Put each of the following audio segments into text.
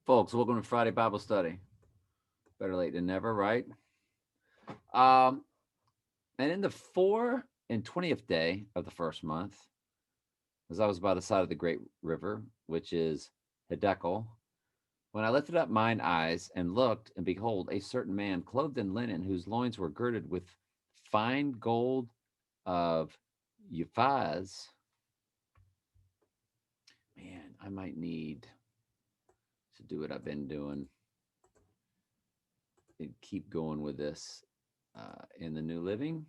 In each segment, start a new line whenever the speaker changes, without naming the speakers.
Folks, welcome to Friday Bible Study. Better late than never, right? Um, and in the 4 and 20th day of the first month, as I was by the side of the great river, which is Hiddekel, when I lifted up mine eyes and looked, and behold, a certain man clothed in linen, whose loins were girded with fine gold of Uphaz. Man, I might need to do what I've been doing and keep going with this in the New Living.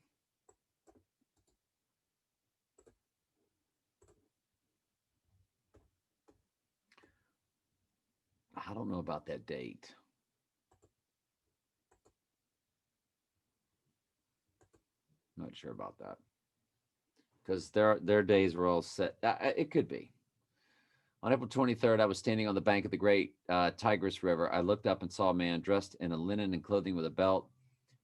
I don't know about that date. Not sure about that because their days were all set. It could be. On April 23rd, I was standing on the bank of the great Tigris River. I looked up and saw a man dressed in a linen and clothing with a belt,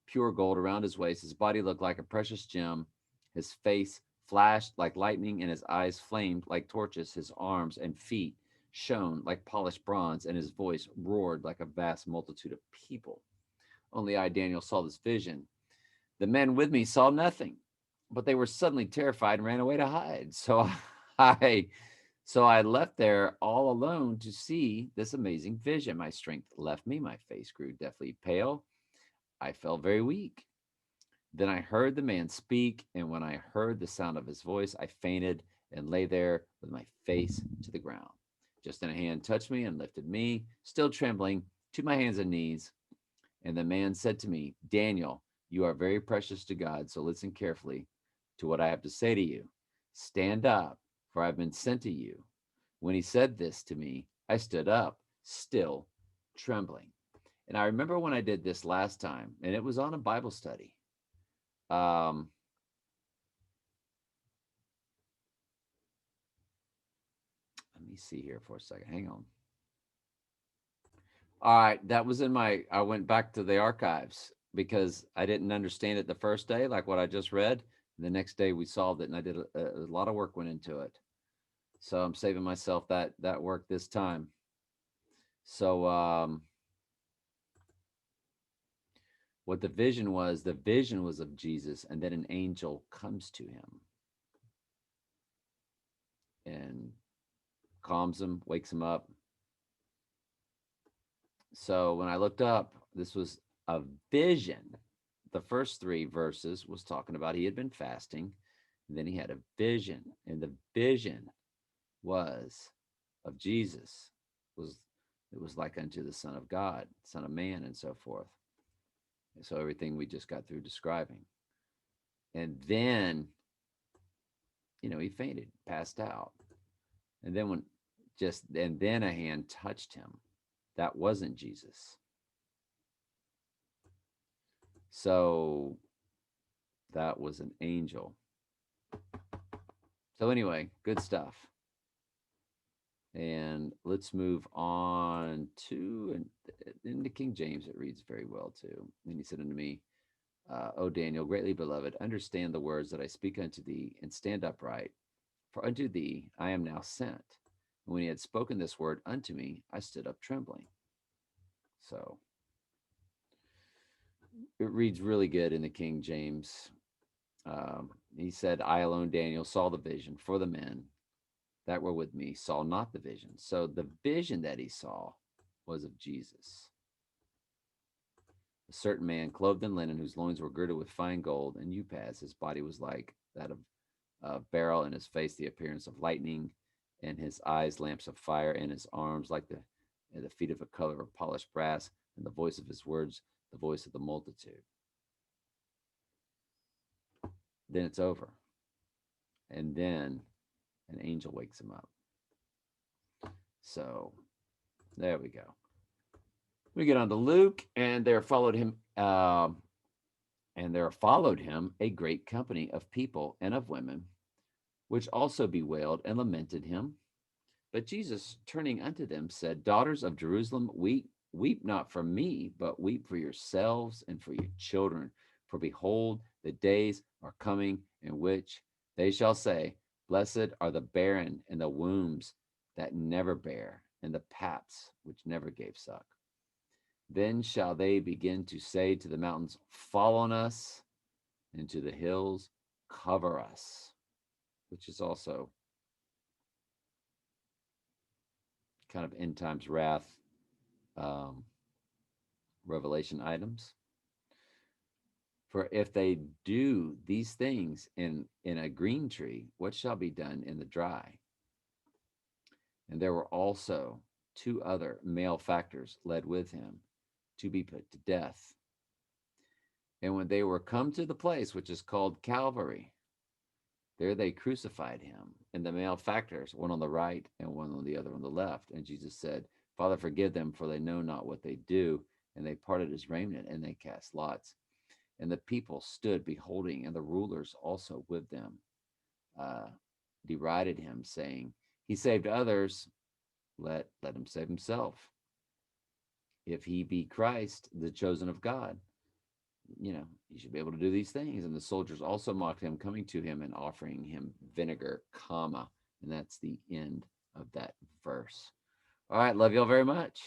pure gold around his waist. His body looked like a precious gem. His face flashed like lightning, and his eyes flamed like torches. His arms and feet shone like polished bronze, and his voice roared like a vast multitude of people. Only I, Daniel, saw this vision. The men with me saw nothing, but they were suddenly terrified and ran away to hide. I so I left there all alone to see this amazing vision. My strength left me, my face grew deathly pale. I felt very weak. Then I heard the man speak, and when I heard the sound of his voice, I fainted and lay there with my face to the ground. Just then a hand touched me and lifted me, still trembling, to my hands and knees. And the man said to me, Daniel, you are very precious to God, so listen carefully to what I have to say to you. Stand up, for I've been sent to you. When he said this to me, I stood up, still trembling. And I remember when I did this last time, and it was on a Bible study. Um, Let me see here for a second. Hang on. All right, that was in my. I went back to the archives because I didn't understand it the first day, like what I just read. The next day we solved it, and I did a lot of work went into it. So I'm saving myself that work this time. So what the vision was of Jesus, and then an angel comes to him and calms him, wakes him up. So when I looked up, this was a vision. The first three verses was talking about he had been fasting, and then he had a vision, and the vision was of Jesus. Was it was like unto the Son of God, Son of Man, and so forth. And so everything we just got through describing. And then, he fainted, passed out. And then and then a hand touched him. That wasn't Jesus. So that was an angel. So anyway, good stuff. And let's move on to, and in the King James, it reads very well too. And he said unto me, O Daniel, greatly beloved, understand the words that I speak unto thee, and stand upright. For unto thee I am now sent. And when he had spoken this word unto me, I stood up trembling. So it reads really good in the King James. He said, I alone, Daniel, saw the vision, for the men that were with me saw not the vision. So the vision that he saw was of Jesus. A certain man clothed in linen, whose loins were girded with fine gold and Uphaz. His body was like that of a beryl, and his face the appearance of lightning, and his eyes lamps of fire, and his arms like the feet of a color of polished brass, and the voice of his words, the voice of the multitude. Then it's over. And then an angel wakes him up. So there we go. We get on to Luke, and there followed him, a great company of people and of women, which also bewailed and lamented him. But Jesus, turning unto them, said, Daughters of Jerusalem, weep not for me, but weep for yourselves and for your children. For behold, the days are coming in which they shall say, Blessed are the barren and the wombs that never bear, and the paps which never gave suck. Then shall they begin to say to the mountains, fall on us, and to the hills, cover us, which is also kind of end times wrath um, revelation items. For if they do these things in a green tree, what shall be done in the dry? And there were also two other malefactors led with him to be put to death. And when they were come to the place which is called Calvary, there they crucified him, and the malefactors, one on the right and one on the other on the left. And Jesus said, Father, forgive them, for they know not what they do. And they parted his raiment, and they cast lots. And the people stood beholding, and the rulers also with them uh, derided him, saying, He saved others, let him save himself. If he be Christ, the chosen of God, he should be able to do these things. And the soldiers also mocked him, coming to him and offering him vinegar, comma. And that's the end of that verse. All right. Love y'all very much.